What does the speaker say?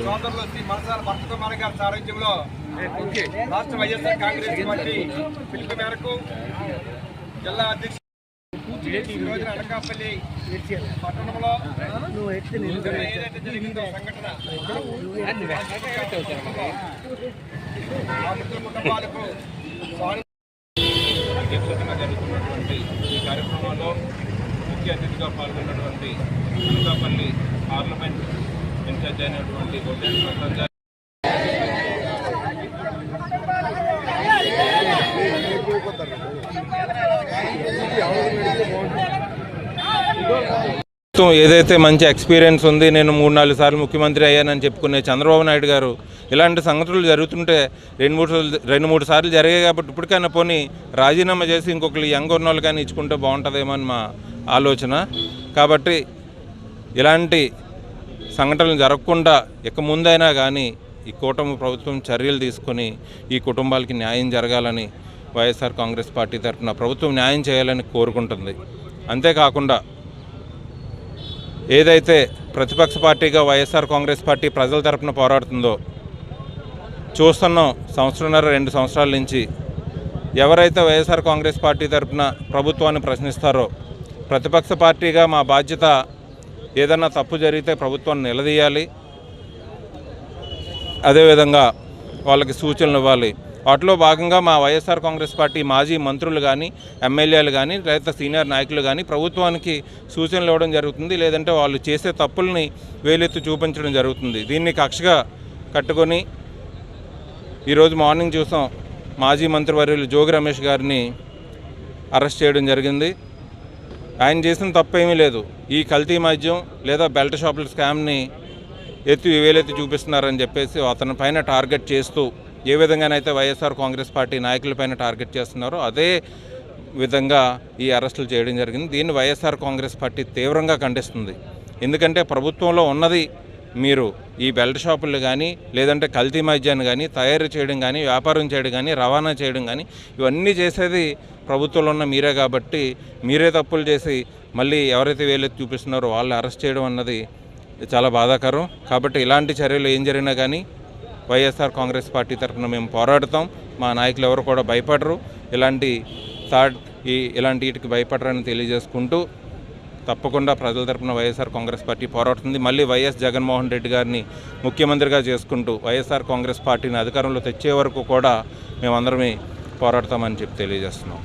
సోదరులు శ్రీ మనసాల భరతకుమార్ గారి సారథ్యంలో రాష్ట్ర వైఎస్ఆర్ కాంగ్రెస్ పార్టీ పిలుపు మేరకు జిల్లా అధ్యక్షుడు రోజున అనకాపల్లి పట్టణంలో ఏదైతే జరిగిందో సంఘటన కుటుంబాలకు జరుగుతున్నటువంటి ఈ కార్యక్రమంలో ముఖ్య అతిథిగా పాల్గొన్నటువంటి అనకాపల్లి పార్లమెంట్ ఇన్ఛార్జ్ అయినటువంటి గొడ్డేటి ప్రసాద్ గారు ఏదైతే మంచి ఎక్స్పీరియన్స్ ఉంది, నేను 3-4 సార్లు ముఖ్యమంత్రి అయ్యానని చెప్పుకునే చంద్రబాబు నాయుడు గారు ఇలాంటి సంగతులు జరుగుతుంటే 2-3 సార్లు జరిగాయి కాబట్టి ఇప్పటికైనా పోనీ రాజీనామా చేసి ఇంకొకరు యంగ్ ఉన్న వాళ్ళు కానీ ఇచ్చుకుంటే బాగుంటుందేమో అని మా ఆలోచన. కాబట్టి ఇలాంటి సంఘటనలు జరగకుండా ఇక ముందైనా కానీ ఈ కూటమి ప్రభుత్వం చర్యలు తీసుకొని ఈ కుటుంబాలకి న్యాయం జరగాలని వైఎస్ఆర్ కాంగ్రెస్ పార్టీ తరఫున ప్రభుత్వం న్యాయం చేయాలని కోరుకుంటుంది. అంతేకాకుండా ఏదైతే ప్రతిపక్ష పార్టీగా వైఎస్ఆర్ కాంగ్రెస్ పార్టీ ప్రజల తరఫున పోరాడుతుందో చూస్తున్నాం. 1.5-2 సంవత్సరాల నుంచి ఎవరైతే వైఎస్ఆర్ కాంగ్రెస్ పార్టీ తరఫున ప్రభుత్వాన్ని ప్రశ్నిస్తారో ప్రతిపక్ష పార్టీగా మా బాధ్యత ఏదన్నా తప్పు జరిగితే ప్రభుత్వాన్ని నిలదీయాలి, అదేవిధంగా వాళ్ళకి సూచనలు ఇవ్వాలి. వాటిలో భాగంగా మా వైఎస్ఆర్ కాంగ్రెస్ పార్టీ మాజీ మంత్రులు కానీ ఎమ్మెల్యేలు కానీ లేదా సీనియర్ నాయకులు కానీ ప్రభుత్వానికి సూచనలు ఇవ్వడం జరుగుతుంది, లేదంటే వాళ్ళు చేసే తప్పుల్ని వేలెత్తి చూపించడం జరుగుతుంది. దీన్ని కక్షగా కట్టుకొని ఈరోజు మార్నింగ్ చూసాం, మాజీ మంత్రివర్యులు జోగి రమేష్ గారిని అరెస్ట్ చేయడం జరిగింది. ఆయన చేసిన తప్పేమీ లేదు. ఈ కల్తీ మద్యం లేదా బెల్ట్ షాపుల స్కామ్ని వేలెత్తి చూపిస్తున్నారని చెప్పేసి అతని పైన టార్గెట్ చేస్తూ ఏ విధంగానైతే వైఎస్ఆర్ కాంగ్రెస్ పార్టీ నాయకులపైన టార్గెట్ చేస్తున్నారో అదే విధంగా ఈ అరెస్టులు చేయడం జరిగింది. దీన్ని వైఎస్ఆర్ కాంగ్రెస్ పార్టీ తీవ్రంగా ఖండిస్తుంది. ఎందుకంటే ప్రభుత్వంలో ఉన్నది మీరు ఈ బెల్ట్ షాపులు కానీ లేదంటే కల్తీ మద్యాన్ని కానీ తయారు చేయడం కానీ వ్యాపారం చేయడం కానీ రవాణా చేయడం కానీ ఇవన్నీ చేసేది ప్రభుత్వంలో ఉన్న మీరే. కాబట్టి మీరే తప్పులు చేసి మళ్ళీ ఎవరైతే వేలెత్తి చూపిస్తున్నారో వాళ్ళు అరెస్ట్ చేయడం అన్నది చాలా బాధాకరం. కాబట్టి ఇలాంటి చర్యలు ఏం జరిగినా కానీ వైఎస్ఆర్ కాంగ్రెస్ పార్టీ తరఫున మేము పోరాడతాం. మా నాయకులు ఎవరు కూడా భయపడరు, ఇలాంటి వీటికి భయపడరని తెలియజేసుకుంటూ తప్పకుండా ప్రజల తరఫున వైఎస్ఆర్ కాంగ్రెస్ పార్టీ పోరాడుతుంది. మళ్ళీ వైఎస్ జగన్మోహన్ రెడ్డి గారిని ముఖ్యమంత్రిగా చేసుకుంటూ వైఎస్ఆర్ కాంగ్రెస్ పార్టీని అధికారంలో తెచ్చే వరకు కూడా మేమందరమే పోరాడతామని చెప్పి తెలియజేస్తున్నాం.